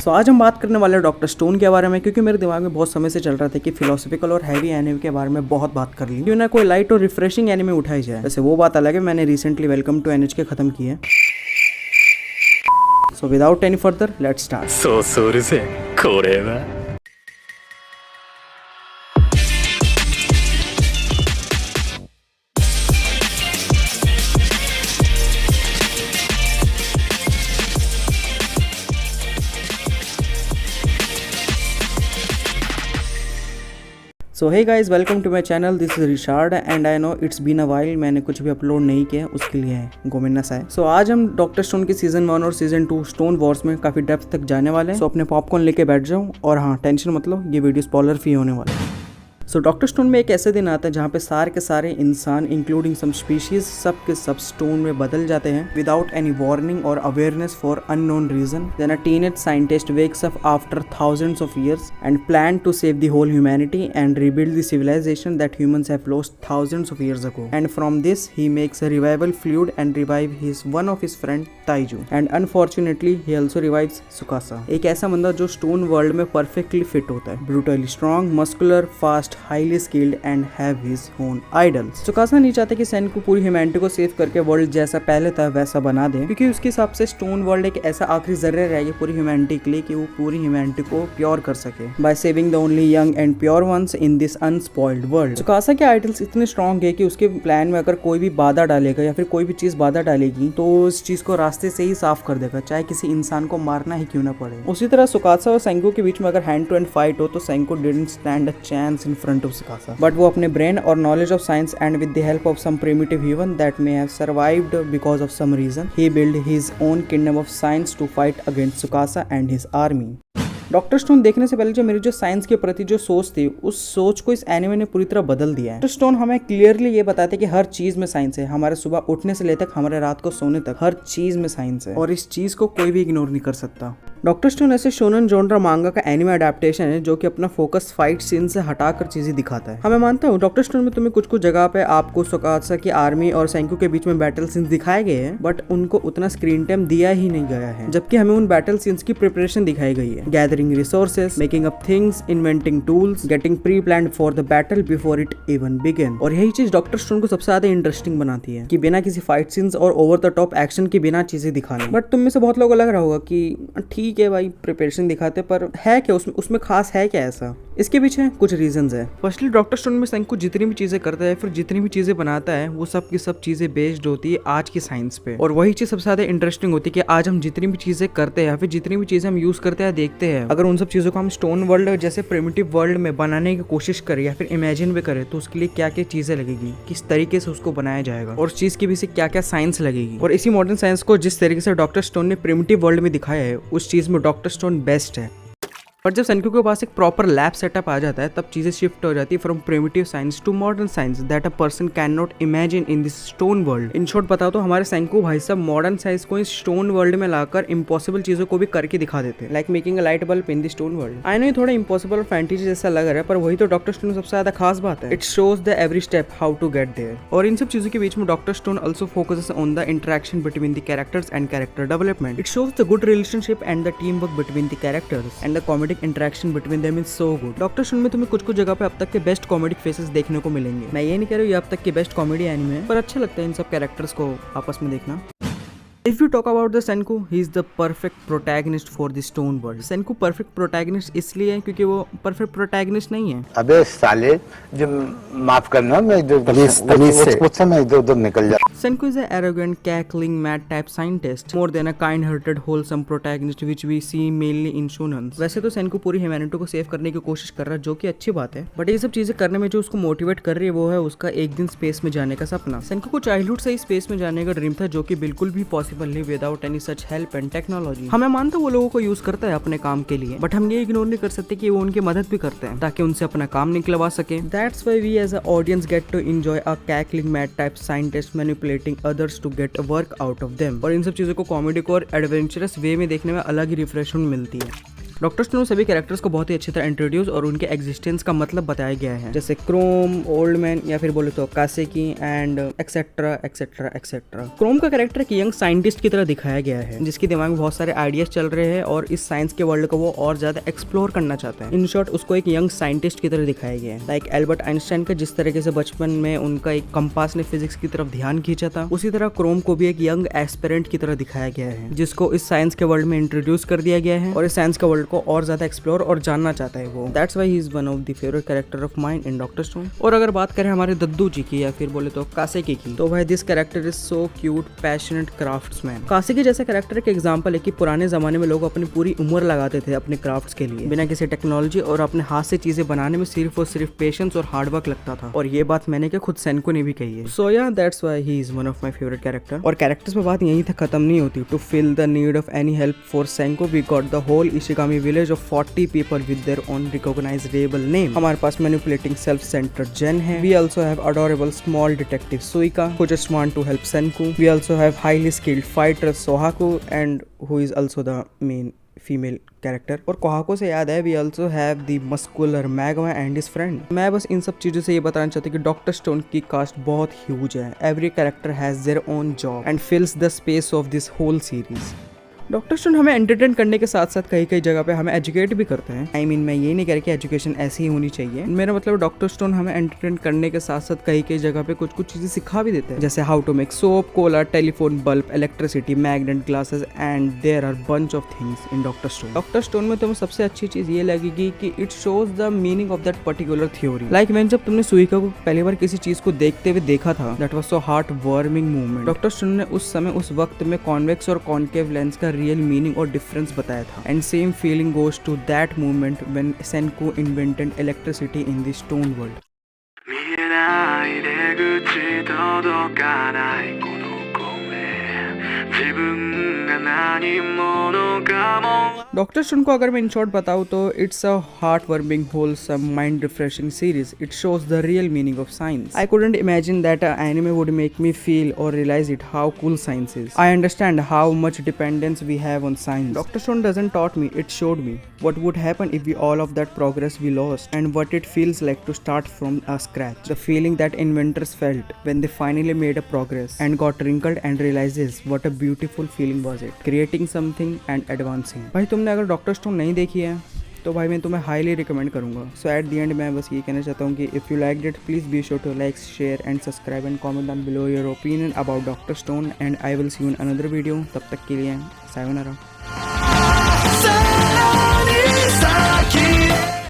तो आज हम बात करने वाले हैं डॉक्टर स्टोन के बारे में, क्योंकि मेरे दिमाग में बहुत समय से चल रहा था कि फिलोसफिकल और हैवी एनिमे के बारे में बहुत बात कर ली, क्यों ना कोई लाइट और रिफ्रेशिंग एनिमे उठाई जाए। वैसे वो बात अलग है, मैंने रिसेंटली वेलकम टू NHK खत्म की है। So without any further let's start. So hey guys, welcome to my channel. This is Richard and I know it's been a while, मैंने कुछ भी अपलोड नहीं किया, उसके लिए है गोमिन्नस है। सो आज हम डॉक्टर स्टोन के सीजन 1 और सीजन 2 स्टोन वॉर्स में काफी डेप्थ तक जाने वाले हैं। सो अपने पॉपकॉर्न लेके बैठ जाओ, और हाँ टेंशन मत लो, ये वीडियो स्पॉइलर फ्री होने वाला है। सो डॉक्टर स्टोन में एक ऐसे दिन आता है जहाँ पे सारे के सारे इंसान इंक्लूडिंग सम स्पीशीज सब के सब स्टोन में बदल जाते हैं विदाउट एनी वार्निंग और awareness for unknown reason. Then a teenage scientist wakes up after thousands of years and plan to save the whole humanity and rebuild the civilization that humans have lost thousands of years ago. And from this he makes a revival fluid and revive one of his friend Taiju. And unfortunately he also revives Tsukasa, एक ऐसा बंदा जो stone world में perfectly fit होता है, brutally strong, muscular, fast, highly skilled and have his own idols. Tsukasa नहीं चाहते कि सैन को पूरी ह्यूमैनिटी को सेव करके वर्ल्ड जैसा पहले था वैसा बना दे, क्योंकि उसके हिसाब से स्टोन वर्ल्ड एक ऐसा आखिरी जर्रा रह गया पूरी ह्यूमैनिटी के लिए कि वो पूरी ह्यूमैनिटी को प्योर कर सके by saving the only young and pure ones in this unspoiled world. Tsukasa के आइडल्स इतने स्ट्रॉन्ग है कि उसके प्लान में अगर कोई भी बाधा डालेगा या फिर कोई भी चीज बाधा डालेगी तो उस चीज को रास्ते से ही साफ कर देगा, चाहे किसी इंसान को मारना ही क्यों ना पड़े। उसी तरह सुकासा और सेंगो के बीच में अगर हैंड टू हैंड फाइट हो तो Senku didn't stand a chance in front of Tsukasa, but वो अपने ब्रेन और knowledge of science and with the help of some primitive human that may have survived because of some reason he build his own kingdom of science to fight against Tsukasa and his army. Doctor Stone देखने से पहले जो मेरी जो science के प्रति जो सोच थी, उस सोच को इस एनिमे ने पूरी तरह बदल दिया है। डॉक्टर स्टोन हमें क्लियरली ये बताते हैं कि हर चीज में साइंस है, हमारे सुबह उठने से लेकर हमारे रात को सोने तक हर चीज में साइंस है, और इस चीज को कोई भी इग्नोर नहीं कर सकता। डॉक्टर स्टोन ऐसे शोनन जॉनरा मांगा का एनिमे अडेप्टेशन है जो कि अपना फोकस फाइट सीन से हटाकर चीजें दिखाता है। हमें मानता हूँ डॉक्टर स्टोन में तुम्हें कुछ कुछ जगह पे आपको सुकासा की आर्मी और सेंको के बीच में बैटल सीन्स दिखाए गए हैं, बट उनको उतना स्क्रीन टाइम दिया ही नहीं गया है, जबकि हमें उन बैटल सीन्स की प्रिपरेशन दिखाई गई है, gathering resources, making up things, inventing tools, getting pre planned for the battle before it even begin. और यही चीज डॉक्टर स्टोन को सबसे ज्यादा इंटरेस्टिंग बनाती है कि बिना किसी फाइट सीन्स और ओवर द टॉप एक्शन के बिना चीजें दिखाने। बट तुम में से बहुत लोगों को लग रहा होगा कि ठीक है भाई प्रिपरेशन दिखाते, पर है क्या उसमें खास है क्या ऐसा? इसके पीछे कुछ रीजंस है। फर्स्टली डॉक्टर स्टोन में सेंको जितनी भी चीजें करता है, फिर जितनी भी चीजें बनाता है, वो सब की सब चीजें बेस्ड होती है आज की साइंस पे। और वही चीज सबसे ज्यादा इंटरेस्टिंग होती है कि आज हम जितनी भी चीजें करते हैं या फिर जितनी भी चीजें हम यूज करते हैं देखते हैं, अगर उन सब चीजों को हम स्टोन वर्ल्ड जैसे प्रिमिटिव वर्ल्ड में बनाने की कोशिश करें या फिर इमेजिन भी करें, तो उसके लिए क्या क्या चीजें लगेगी, किस तरीके से उसको बनाया जाएगा, और उस चीज के पीछे क्या क्या साइंस लगेगी। और इसी मॉडर्न साइंस को जिस तरीके से डॉक्टर स्टोन ने प्रिमिटिव वर्ल्ड में दिखाया है, उस चीज में डॉक्टर स्टोन बेस्ट है। पर जब सेंको के पास एक प्रॉपर लैब सेटअप आ जाता है, तब चीजें शिफ्ट हो जाती है from primitive science to modern science that a person can not imagine in this stone world. In short बताओ तो हमारे सेंको भाई साहब मॉडर्न साइंस को इस स्टोन वर्ल्ड में लाकर इम्पॉसिबल चीजों को भी करके दिखा देते हैं, like making a light bulb in the stone world. I know ये थोड़ा इम्पॉसिबल और फैंटेसी जैसा लग रहा है, पर वही तो डॉक्टर स्टोन सबसे ज्यादा खास बात है। It shows the every step how to get there. और इन सब चीजों के बीच में Doctor Stone also focuses on the interaction between the characters and character development. It shows the good relationship and the team work between the characters and the comedic interaction between them is so good। Doctor Stone में तुम्हें कुछ कुछ जगह पे अब तक के best comedic faces देखने को मिलेंगे। मैं ये नहीं कह रही हूँ ये अब तक के बेस्ट कॉमेडी एनिमे है, पर अच्छा लगता है इन सब कैरेक्टर्स को आपस में देखना। If you talk about the Senku, he is the perfect protagonist for the Stone World। Senku perfect protagonist इसलिए है क्योंकि वो perfect protagonist नहीं है। अबे साले, जो माफ करना, मैं जो मुझसे मैं इधर निकल जा। Senku is an arrogant, cackling, mad type scientist, more than a kind-hearted, wholesome protagonist which we see mainly in shonens। वैसे तो Senku पूरी ह्यूमैनिटी को सेव करने की कोशिश कर रहा है, जो कि अच्छी बात है, बट ये सब चीजें करने में जो उसको मोटिवेट कर रही है वो है उसका एक दिन स्पेस में जाने का सपना। Senku को चाइल्डहुड से ही स्पेस में जाने का ड्रीम था, जो कि बिल्कुल भी possible without any such help and technology. हमें मानता वो लोगों को यूज करता है अपने काम के लिए, बट हम ये इग्नोर नहीं कर सकते कि वो उनकी मदद भी करते हैं ताकि उनसे अपना काम निकलवा सके। That's why we as a audience get to enjoy a cackling mad type scientist manipulating others to get work out of them. और इन सब चीजों को कॉमेडी को और एडवेंचरस वे में देखने में अलग ही रिफ्रेशमेंट मिलती है। डॉक्टर स्टोन सभी कैरेक्टर्स को बहुत ही अच्छी तरह इंट्रोड्यूस और उनके एग्जिस्टेंस का मतलब बताया गया है, जैसे क्रोम, ओल्ड मैन या फिर बोले तो Kaseki and etcetera etcetera etcetera. Chrome का कैरेक्टर एक यंग साइंटिस्ट की तरह दिखाया गया है जिसके दिमाग में बहुत सारे आइडियाज चल रहे हैं और इस साइंस के वर्ल्ड को वो और ज्यादा एक्सप्लोर करना चाहता है। इन शॉर्ट उसको एक यंग साइंटिस्ट की तरह दिखाया गया है। लाइक एल्बर्ट आइंस्टाइन का जिस तरीके से बचपन में उनका एक कंपास ने फिजिक्स की तरफ ध्यान खींचा था, उसी तरह क्रोम को भी एक यंग एस्पिरेंट की तरह दिखाया गया है जिसको इस साइंस के वर्ल्ड में इंट्रोड्यूस कर दिया गया है और इस साइंस के वर्ल्ड को और ज्यादा एक्सप्लोर और जानना चाहता है वो। That's why he is one of the favourite character of mine in Doctor stone. और अगर बात करें हमारे दद्दू जी की या फिर बोले तो कासेकी की, तो भाई this character is so cute, passionate craftsman. Kaseki जैसा कैरेक्टर एक एग्जांपल है कि पुराने जमाने में लोग अपनी पूरी उम्र लगाते थे अपने क्राफ्ट्स के लिए बिना किसी टेक्नोलॉजी, और अपने हाथ से चीजें बनाने में सिर्फ और सिर्फ पेशेंस और हार्डवर्क लगता था। और ये बात मैंने क्या खुद सेनको ने भी कही है। सो या that's why he is one of my favourite character. और कैरेक्टर्स में बात यहीं तक खत्म नहीं होती। To fill the need of any help for Senku we got the whole Ishigami village of 40 people with their own recognisable name. हमारे पास मैनिपुलेटिंग सेल्फ सेंटर्ड जेन है। We also have adorable small detective Suika who just want to help Senku. We also have highly skilled fighter Kohaku and who is also the main female character. और Kohaku से याद है, we also have the muscular Magma and his friend. मैं बस इन सब चीजों से ये बताना चाहती हूँ कि डॉक्टर स्टोन की कास्ट बहुत ह्यूज है। Every character has their own job and fills the space of this whole series. Doctor Stone हमें एंटरटेन करने के साथ साथ कई कई जगह पे हमें एजुकेट भी करते हैं। I mean, मैं ये नहीं कह रही कि एजुकेशन ऐसी ही होनी चाहिए। मेरा मतलब डॉक्टर स्टोन हमें एंटरटेन करने के साथ साथ कई कई जगह पे कुछ कुछ चीजें सिखा भी देते हैं, जैसे how to make soap, cola, telephone, bulb, electricity, magnet, glasses and there are bunch of things in Doctor Stone. Doctor Stone में तुम्हें सबसे अच्छी चीज ये लगेगी कि it shows the meaning of that particular theory. Like मैंने जब तुमने सुइका को पहली बार किसी चीज को देखते हुए देखा था, that was so heart warming movement. Doctor Stone ने उस समय उस वक्त में कॉन्वेक्स और कॉन्केव लेंस का रियल मीनिंग और डिफरेंस बताया था। And same feeling goes to that movement when Senku invented electricity in the stone world. Doctor Stone को अगर मैं इन शॉर्ट बताऊं तो it's a heart warming, wholesome, mind refreshing series. It shows the real meaning of science. I couldn't imagine that an anime would make me feel or realize it how cool science is. I understand how much dependence we have on science. Dr. Stone doesn't taught me, it showed me what would happen if we all of that progress we lost, and what it feels like to start from a scratch. The feeling that inventors felt when they finally made a progress and got wrinkled and realizes what a beautiful feeling was it, creating something and advancing. भाई तुमने अगर doctor stone नहीं देखी है तो भाई मैं तुम्हें हाईली रिकमेंड करूंगा. सो एट द एंड मैं बस ये कहना चाहता हूँ कि if you like it please be sure to like, share and subscribe and comment down below your opinion about Doctor Stone, and I will see you in another video. तब तक के लिए सायोनारा.